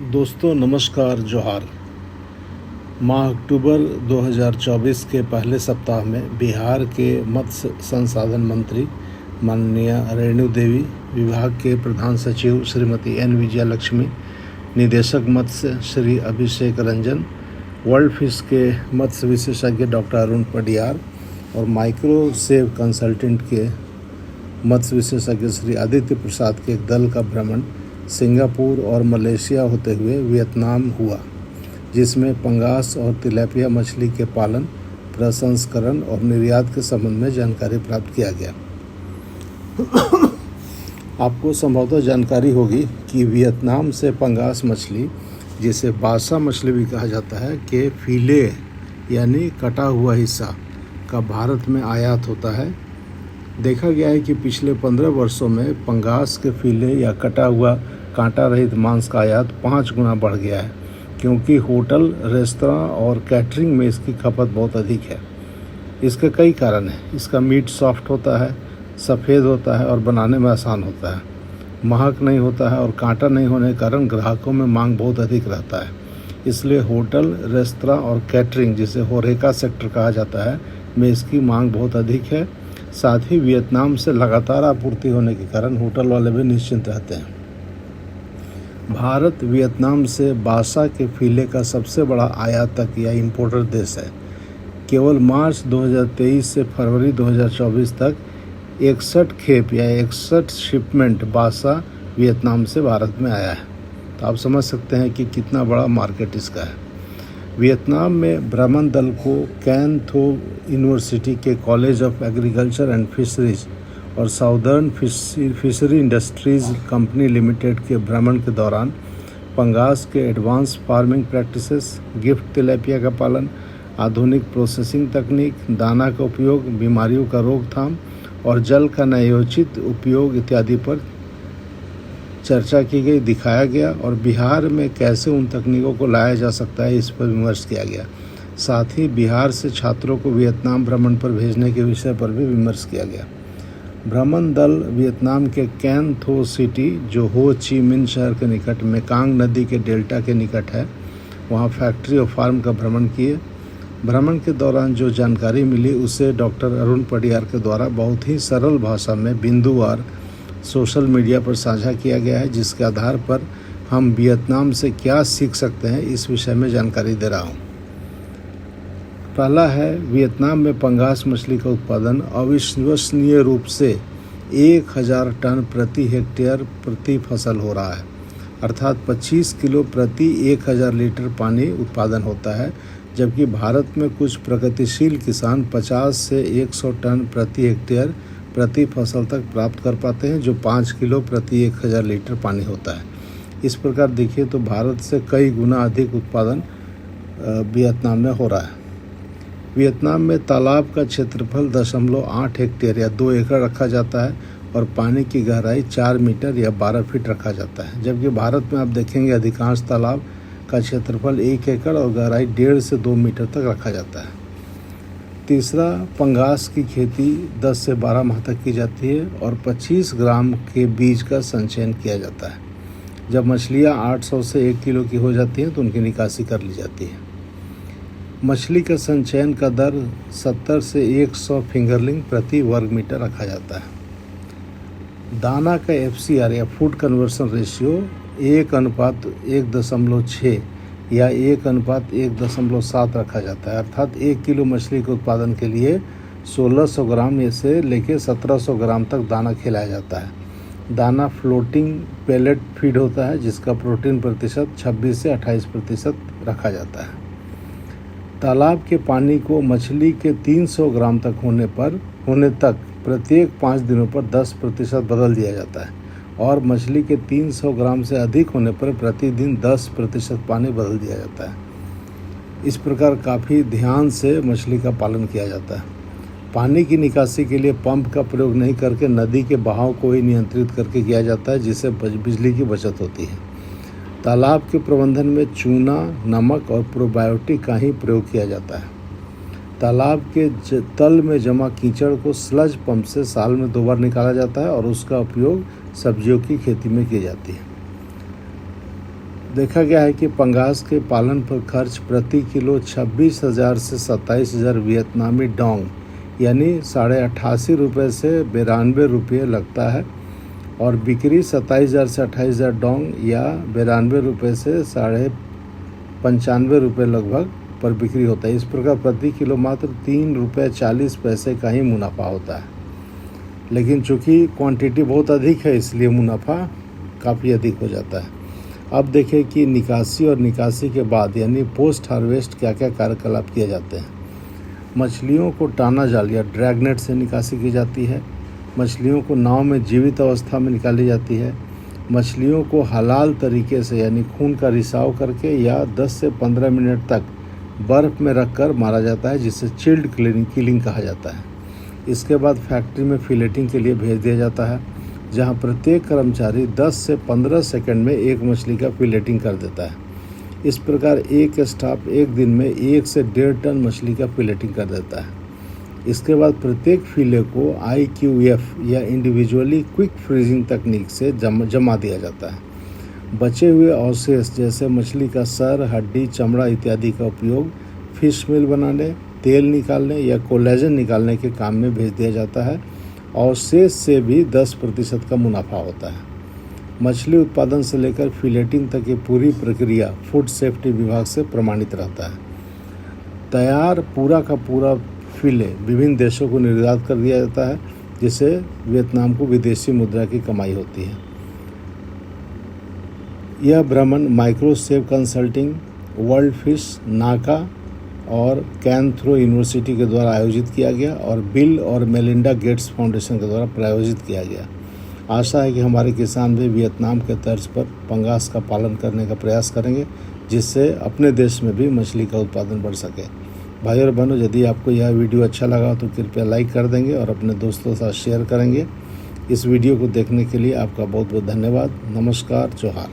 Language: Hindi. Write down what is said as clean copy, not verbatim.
दोस्तों नमस्कार जोहार। माह अक्टूबर 2024 के पहले सप्ताह में बिहार के मत्स्य संसाधन मंत्री माननीय रेणु देवी, विभाग के प्रधान सचिव श्रीमती एन विजयलक्ष्मी, निदेशक मत्स्य श्री अभिषेक रंजन, वर्ल्ड फिश के मत्स्य विशेषज्ञ डॉक्टर अरुण पडियार और माइक्रो सेव कंसल्टेंट के मत्स्य विशेषज्ञ श्री आदित्य प्रसाद के एक दल का भ्रमण सिंगापुर और मलेशिया होते हुए वियतनाम हुआ, जिसमें पंगास और तिलैपिया मछली के पालन, प्रसंस्करण और निर्यात के संबंध में जानकारी प्राप्त किया गया। आपको संभवतः जानकारी होगी कि वियतनाम से पंगास मछली, जिसे बासा मछली भी कहा जाता है, के फीले यानी कटा हुआ हिस्सा का भारत में आयात होता है। देखा गया है कि पिछले 15 वर्षों में पंगास के फीले या कटा हुआ कांटा रहित मांस का आयात 5 गुना बढ़ गया है, क्योंकि होटल, रेस्तरां और कैटरिंग में इसकी खपत बहुत अधिक है। इसके कई कारण हैं। इसका मीट सॉफ्ट होता है, सफ़ेद होता है और बनाने में आसान होता है, महक नहीं होता है और कांटा नहीं होने के कारण ग्राहकों में मांग बहुत अधिक रहता है। इसलिए होटल, रेस्तरां और कैटरिंग, जिसे होरेका सेक्टर कहा जाता है, में इसकी मांग बहुत अधिक है। साथ ही वियतनाम से लगातार आपूर्ति होने के कारण होटल वाले भी निश्चिंत रहते हैं। भारत वियतनाम से बासा के फीले का सबसे बड़ा आयातक या इंपोर्टर देश है। केवल मार्च 2023 से फरवरी 2024 तक 61 खेप या 61 शिपमेंट बासा वियतनाम से भारत में आया है। तो आप समझ सकते हैं कि कितना बड़ा मार्केट इसका है। वियतनाम में भ्रमण दल को कैन थो यूनिवर्सिटी के College of Agriculture and Fisheries और Southern Fishery Industries Company Limited के भ्रमण के दौरान पंगास के advance farming practices, GIFT tilapia का पालन, आधुनिक प्रोसेसिंग तकनीक, दाना का उपयोग, बीमारियों का रोकथाम और जल का न्यायोचित उपयोग इत्यादि पर चर्चा की गई, दिखाया गया और बिहार में कैसे उन तकनीकों को लाया जा सकता है, इस पर विमर्श किया गया। साथ ही बिहार से छात्रों को वियतनाम भ्रमण पर भेजने के विषय पर भी विमर्श किया गया। भ्रमण दल वियतनाम के कैन थो सिटी, जो हो ची मिन शहर के निकट मेकांग नदी के डेल्टा के निकट है, वहाँ फैक्ट्री और फार्म का भ्रमण किए। भ्रमण के दौरान जो जानकारी मिली उसे डॉक्टर अरुण पडियार के द्वारा बहुत ही सरल भाषा में बिंदुवार सोशल मीडिया पर साझा किया गया है, जिसके आधार पर हम वियतनाम से क्या सीख सकते हैं, इस विषय में जानकारी दे रहा हूँ। पहला है, वियतनाम में पंगास मछली का उत्पादन अविश्वसनीय रूप से 1000 टन प्रति हेक्टेयर प्रति फसल हो रहा है, अर्थात 25 किलो प्रति 1000 लीटर पानी उत्पादन होता है, जबकि भारत में कुछ प्रगतिशील किसान 50 से 100 टन प्रति हेक्टेयर प्रति फसल तक प्राप्त कर पाते हैं, जो 5 किलो प्रति 1000 लीटर पानी होता है। इस प्रकार देखिए तो भारत से कई गुना अधिक उत्पादन वियतनाम में हो रहा है। वियतनाम में तालाब का क्षेत्रफल 0.8 हेक्टेयर या 2 एकड़ रखा जाता है और पानी की गहराई 4 मीटर या 12 फीट रखा जाता है, जबकि भारत में आप देखेंगे अधिकांश तालाब का क्षेत्रफल 1 एकड़ और गहराई 1.5 से 2 मीटर तक रखा जाता है। तीसरा, पंगास की खेती 10 से 12 माह तक की जाती है और 25 ग्राम के बीज का संचयन किया जाता है। जब मछलियाँ 800 से 1 किलो की हो जाती हैं तो उनकी निकासी कर ली जाती है। मछली का संचयन का दर 70 से 100 फिंगरलिंग प्रति वर्ग मीटर रखा जाता है। दाना का FCR या फूड कन्वर्सन रेशियो 1:1.6 या 1:1.7 रखा जाता है, अर्थात 1 किलो मछली के उत्पादन के लिए 1600 ग्राम से लेकर 1700 ग्राम तक दाना खिलाया जाता है। दाना फ्लोटिंग पेलेट फीड होता है, जिसका प्रोटीन प्रतिशत 26 से 28% रखा जाता है। तालाब के पानी को मछली के 300 ग्राम तक होने तक प्रत्येक 5 दिनों पर 10% बदल दिया जाता है और मछली के 300 ग्राम से अधिक होने पर प्रतिदिन 10% पानी बदल दिया जाता है। इस प्रकार काफ़ी ध्यान से मछली का पालन किया जाता है। पानी की निकासी के लिए पंप का प्रयोग नहीं करके नदी के बहाव को ही नियंत्रित करके किया जाता है, जिससे बिजली की बचत होती है। तालाब के प्रबंधन में चूना, नमक और प्रोबायोटिक का ही प्रयोग किया जाता है। तालाब के तल में जमा कीचड़ को स्लज पंप से साल में 2 बार निकाला जाता है और उसका उपयोग सब्जियों की खेती में की जाती है। देखा गया है कि पंगास के पालन पर खर्च प्रति किलो 26,000 से 27,000 वियतनामी डोंग यानी 88.5 रुपये से 92 रुपये लगता है, और बिक्री 27,000 से 28,000 डोंग या 92 रुपये से 95 रुपये लगभग पर बिक्री होता है। इस प्रकार प्रति किलो मात्र 3 रुपये 40 पैसे का ही मुनाफा होता है, लेकिन चूँकि क्वांटिटी बहुत अधिक है इसलिए मुनाफा काफ़ी अधिक हो जाता है। अब देखें कि निकासी और निकासी के बाद यानी पोस्ट हार्वेस्ट क्या क्या कार्यकलाप किए जाते हैं। मछलियों को टाना जाल या ड्रैगनेट से निकासी की जाती है। मछलियों को नाव में जीवित अवस्था में निकाली जाती है। मछलियों को हलाल तरीके से यानी खून का रिसाव करके या 10 से 15 मिनट तक बर्फ़ में रखकर मारा जाता है, जिसे चिल्ड किलिंग कहा जाता है। इसके बाद फैक्ट्री में फिलेटिंग के लिए भेज दिया जाता है, जहां प्रत्येक कर्मचारी 10 से 15 सेकंड में एक मछली का फिलेटिंग कर देता है। इस प्रकार एक स्टाफ एक दिन में 1 से 1.5 टन मछली का फिलेटिंग कर देता है। इसके बाद प्रत्येक फिले को IQF या इंडिविजुअली क्विक फ्रीजिंग तकनीक से जमा दिया जाता है। बचे हुए अवशेष जैसे मछली का सर, हड्डी, चमड़ा इत्यादि का उपयोग फिश मील बनाने, तेल निकालने या कोलेजन निकालने के काम में भेज दिया जाता है, और शेष से भी 10% का मुनाफा होता है। मछली उत्पादन से लेकर फिलेटिंग तक की पूरी प्रक्रिया फूड सेफ्टी विभाग से प्रमाणित रहता है। तैयार पूरा का पूरा फिले विभिन्न देशों को निर्यात कर दिया जाता है, जिससे वियतनाम को विदेशी मुद्रा की कमाई होती है। यह भ्रमण माइक्रोसेव कंसल्टिंग, वर्ल्ड फिश, नाका और कैनथ्रो यूनिवर्सिटी के द्वारा आयोजित किया गया और बिल और मेलिंडा गेट्स फाउंडेशन के द्वारा प्रायोजित किया गया। आशा है कि हमारे किसान भी वियतनाम के तर्ज पर पंगास का पालन करने का प्रयास करेंगे, जिससे अपने देश में भी मछली का उत्पादन बढ़ सके। भाइयों और बहनों, यदि आपको यह वीडियो अच्छा लगा तो कृपया लाइक कर देंगे और अपने दोस्तों के साथ शेयर करेंगे। इस वीडियो को देखने के लिए आपका बहुत बहुत धन्यवाद। नमस्कार, जोहार।